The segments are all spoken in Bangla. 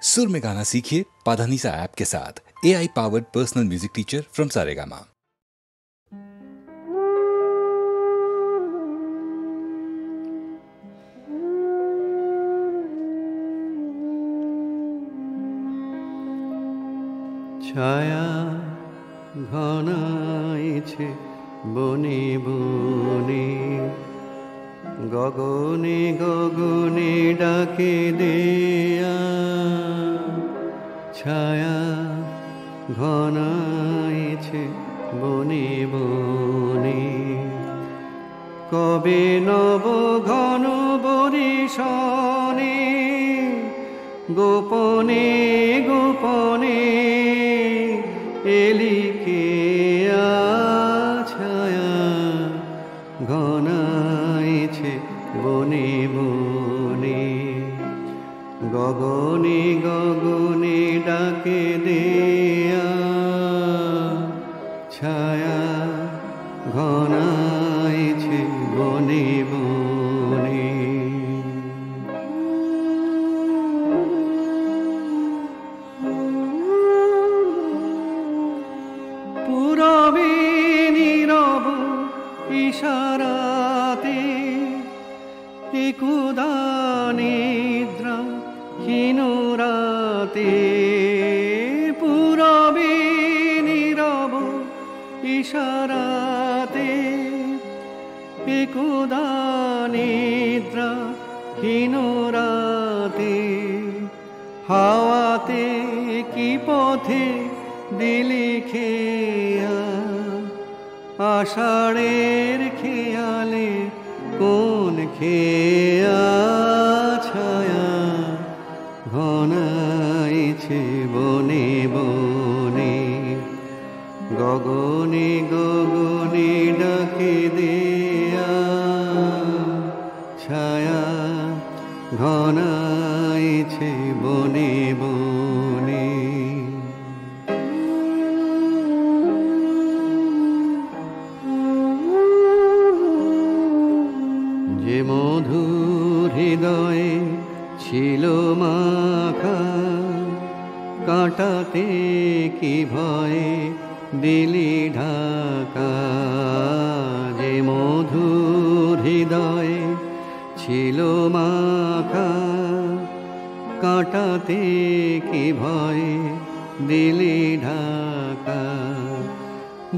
सुर में गाना सीखिए पाधानीसा ऐप के साथ। AI powered personal music teacher from Saregama. ছায়া ঘনাইছে বনে বনে, গগনে গগনে ডাকে দেয়া। ছায়া ঘনাইছে বনে বনে, কবে নব ঘন বরিশনে, গোপনে গোপনে এলিকে ছায়া ঘনাইছে বনে বনে, গগনে গগনে ডাকে দেয়া। ছায়া ঘনাইছে বনে বনে। পুরবে নীরব ইশারাতে, একদা নিদ্রা হীন রাতে। পুরবে নীরব ইশারাতে, একদা নিদ্রা হীন রাতে। হাওয়াতে কি পথে দিলি খেয়া, আষাঢ়ের খেয়ালে কোন খেয়া। ছায়া ঘনাইছে বনে বনে, গগনে গগনে ডাকে দেয়া। ছায়া ঘনাইছে বনে বনে। যে মধুর হৃদয়ে ছিল মাখা, কাঁটাতে কি ভয়ে দিলি ঢাকা। যে মধুর হৃদয়ে ছিল মাখা, কাঁটাতে কি ভয়ে দিলি ঢাকা।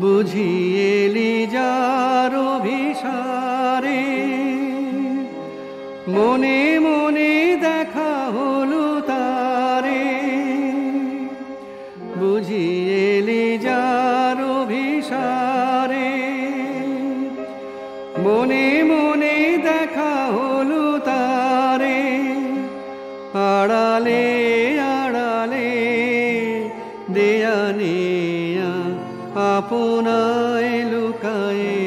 বুঝিয়েলি যার অভিসারে, মনে মনে দেখা হলো তারে। বুঝিয়েলি যার অভিসারে, মনে মনে দেখা হলো তারে। আড়ালে আড়ালে দেয়া নেয়া, আপনায় লুকায়ে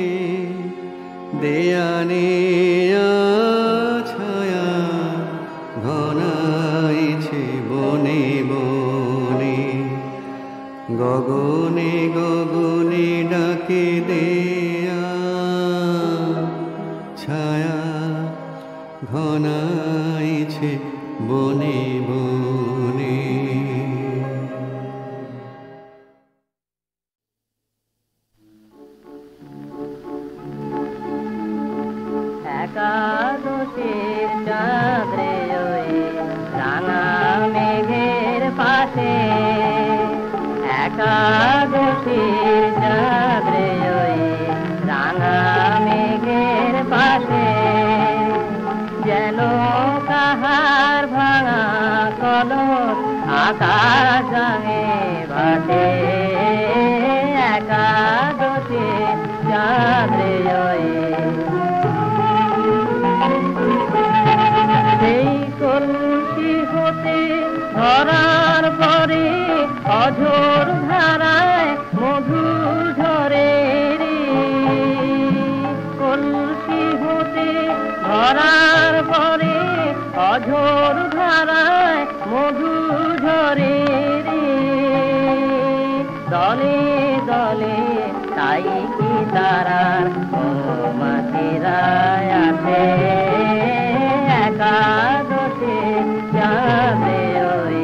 দেয়া নেয়া। ছায়া ঘনাইছে বনে বনে, গগনে গগনে ডাকে দেয়া। ছায়া ঘনাইছে বনে বনে। একাদশীর চাঁদরে ওই রাঙা মেঘের পাশে, একাদশীর চাঁদরে ওই রাঙা মেঘের পাশে। যেন কাহার ভাঙা কলস আকাশ রঙে ভাসে। একাদশীর চাঁদরে ওই সেই কলসি হতে ধরার পরে অঝোর ধারায় মধু ঝরে রে। কলসি হতে ধরার পরে অঝোর ধারায় মধু ঝরে রে। দলে দলে তাই কি তারার মৌমাছিরা আসে। একাদশী চাঁদে ওই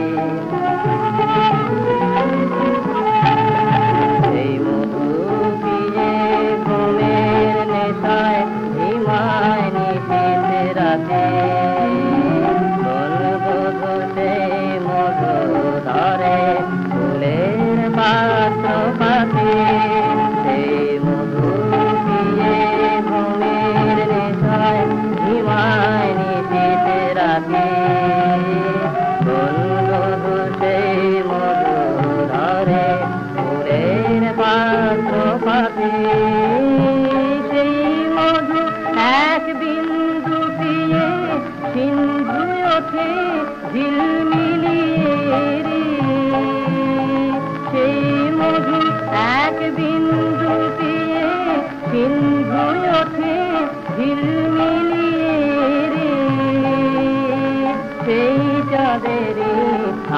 চাঁদেরই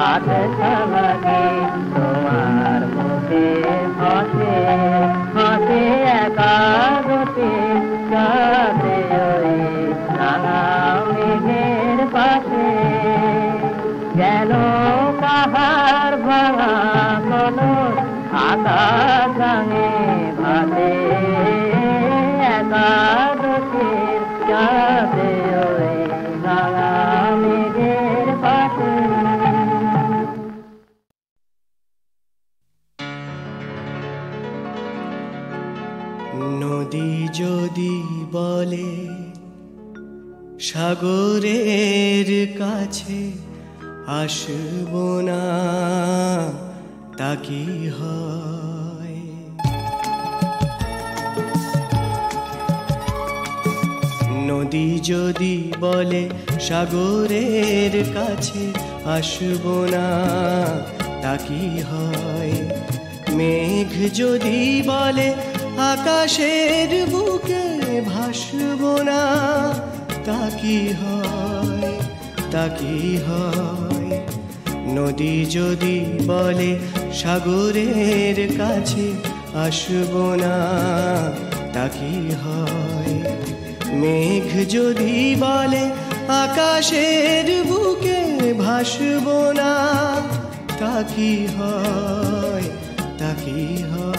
আশা লাগে তোমার মুখে হাসে হাসে একাদশে চাঁদে ওই রাঙা মেঘের পাশে যেন পাহাড় ভাঙা কলস আকাশ রাঙে ভাসে একাদশের চাঁদে ওই রাঙা মেঘের পাশে। নদী যদি বলে সাগরের কাছে আসব না, তা কি হয়? নদী যদি বলে সাগরের কাছে আসব না, তা কি হয়? মেঘ যদি বলে আকাশের বুকে ভাসব না, তা কি হয়? তা কি হয়? নদী যদি বলে সাগরের কাছে আসব না, তা কি হয়? মেঘ যদি বলে আকাশের বুকে ভাসব না, তা কি হয়? তা কি হয়?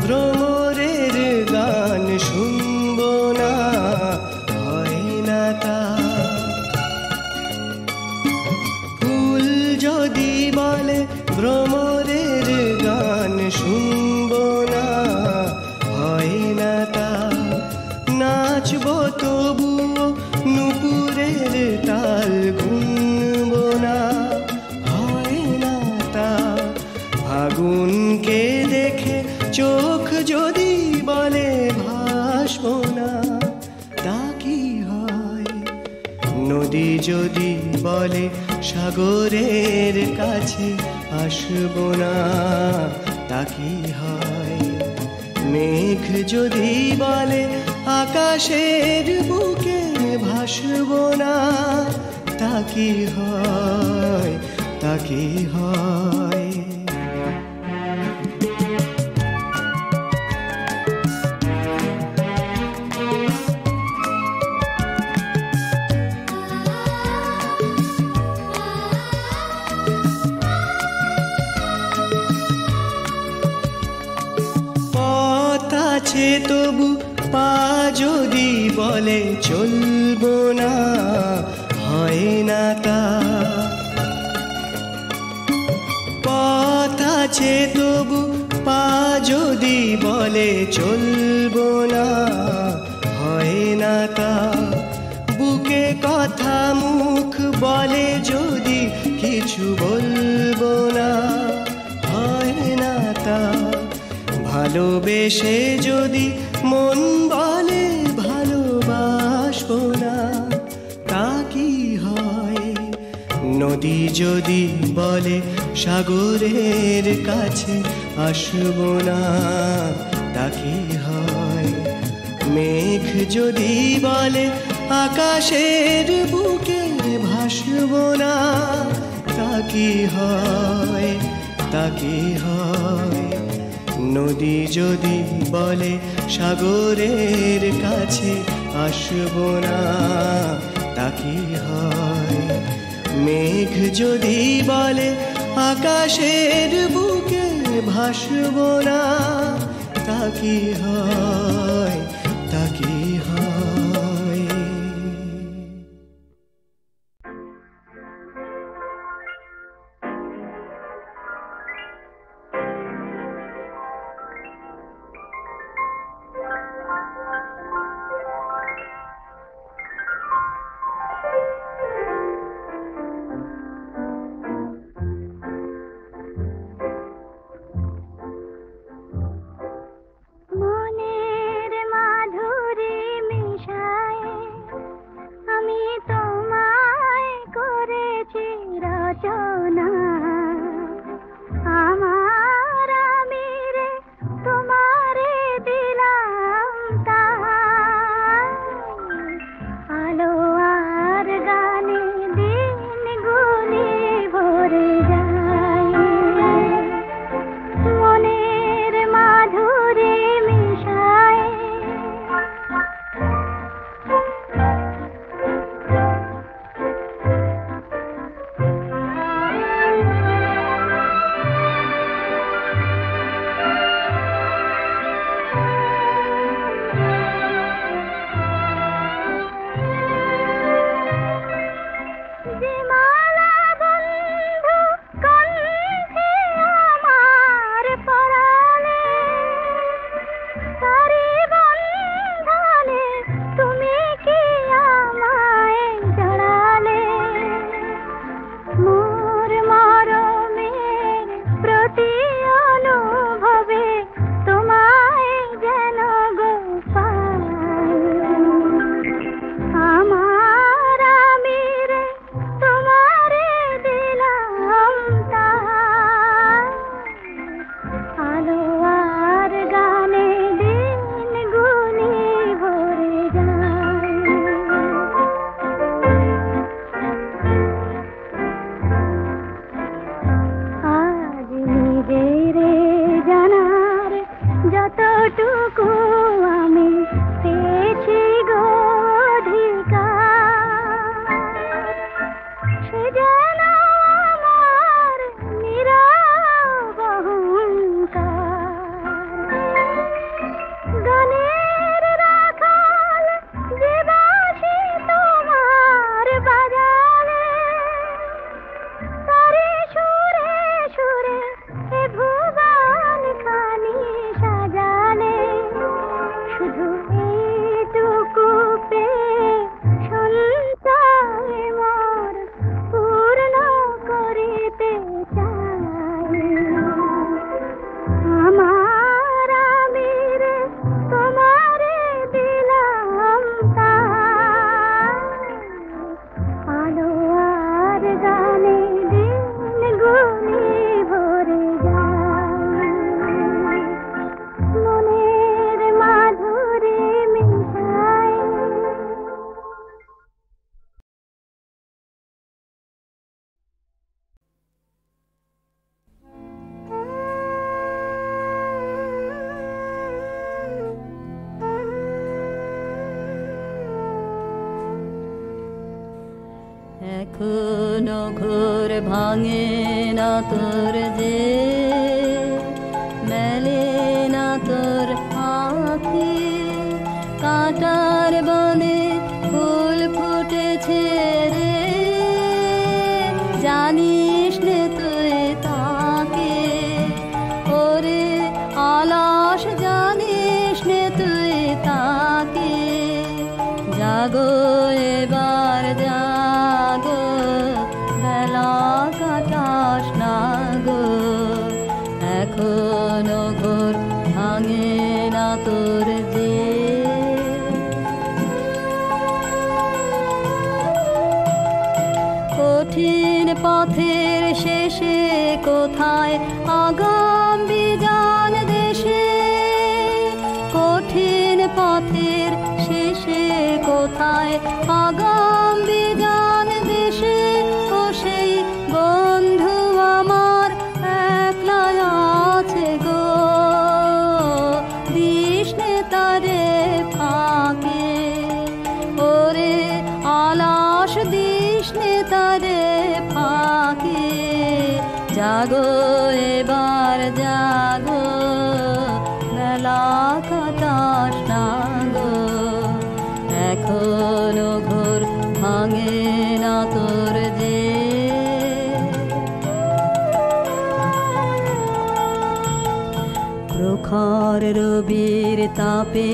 ভ্রমরের গান শুনব না, হয় না তা। ফুল যদি বলে ভ্রমরের গান শুনব না, হয় না তা। নাচব তবুও নুপুরের তাল গুনব না, হয় না তা। ফাগুনকে দেখে চোখ যদি বলে ভাসব না, তা কি হয়? নদী যদি বলে সাগরের কাছে আসব না, তা কি হয়? মেঘ যদি বলে আকাশের বুকে ভাসব না, তা কি হয়? তা কি হয়? আছে তবু পা যদি বলে চলব না, হয় না তা। পথ আছে তবু পা যদি বলে চলব না, হয় না তা। বুকে কথা মুখ বলে যদি কিছু বলবো না, হয় না তা। ভালোবেসে যদি মন বলে ভালোবাসবো না, তা কি হয়? নদী যদি বলে সাগরের কাছে আসবো না, তা কি হয়? মেঘ যদি বলে আকাশের বুকে ভাসবো না, তা কি হয়? তা কি হয়? নদী যদি বলে সাগরের কাছে আসবো না, তা কি হয়? মেঘ যদি বলে আকাশের বুকে ভাসবো না, তা কি হয়? তা কি হয়? কতটুকু আমি পেয়েছি গো অধিকার, সে যেন আমার নীরব অহংকার। গানের রাখাল যে বাঁশি তোমার বাজালে, তারে সুরে সুরে এ ভুবন খানি সাজালে। শুধু এইটুকু পেয়ে সঞ্চয় মোর পূর্ণ করিতে চাই। আমার আমিরে তোমারে দিলাম তাই, আলো আর গানে দিন গুলি ভরে যায়। মনের মাধুরী মিশায় এখনো ঘোর ভাঙে না তোর যে, মেলে না তোর আঁখি। কাঁটার বনে ফুল ফুটেছে রে, জানিস নে তুই তাকে। ওরে আলাস জানিস নে তুই তাকে। জাগো এবার জাগো, বেলা কাটাস না গো। এখনো ঘোর ভাঙে না তোর যে। কঠিন পথের শেষে কোথায় আগাম বিজান দেশে। কঠিন পথের শেষে কোথায় আগাম বিজান দেশে। ও সেই বন্ধু আমার একলা আছে গো, দিস নে তারে ফাঁকে। ওরে আলাস দিস নে তারে ফাঁকে। জাগো এবার জাগো, বেলা কাটাস না গো। এখনো ঘোর ভাঙে না তোর যে। প্রখর রবির তাপে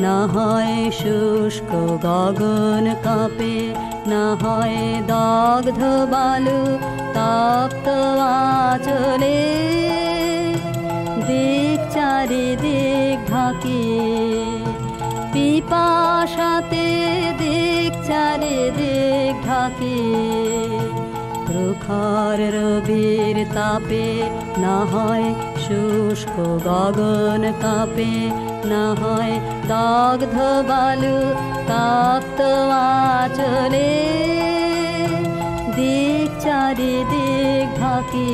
না হয় শুষ্ক গগন কাঁপে, না হয় দগ্ধ বালু তপ্ত আঁচলে। দিক চারিদিক ঢাকি পিপাসাতে, দিক চারিদিক ঢাকি। প্রখর রবির তাপে না হয় শুষ্ক গগন কাঁপে, না হয় দগ্ধ বালু তপ্ত আঁচলে। দিক চারিদিক ঢাকি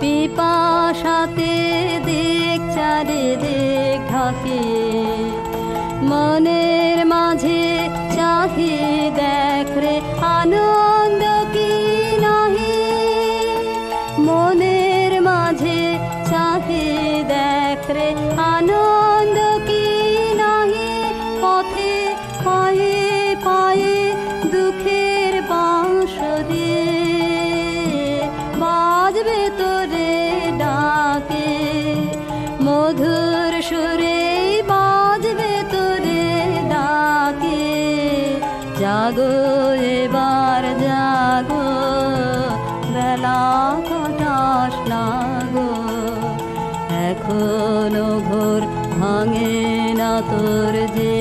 পিপাসাতে, দিক চারিদিক ঢাকি। মনের মাঝে চাহি দেখ রে আনন্দ কি নাহি। মনের মাঝে চাহি দেখ রে আনন্দ কি নাহি। পথে পায়ে পায়ে দুঃখের বাঁশরি বাজবে তোরে ডাকে। মধুর সুরে বাজবে তোরে ডাকে। জাগো এবার জাগো, বেলা কাটাস না গো। এখনো ঘোর ভাঙে না তোর যে।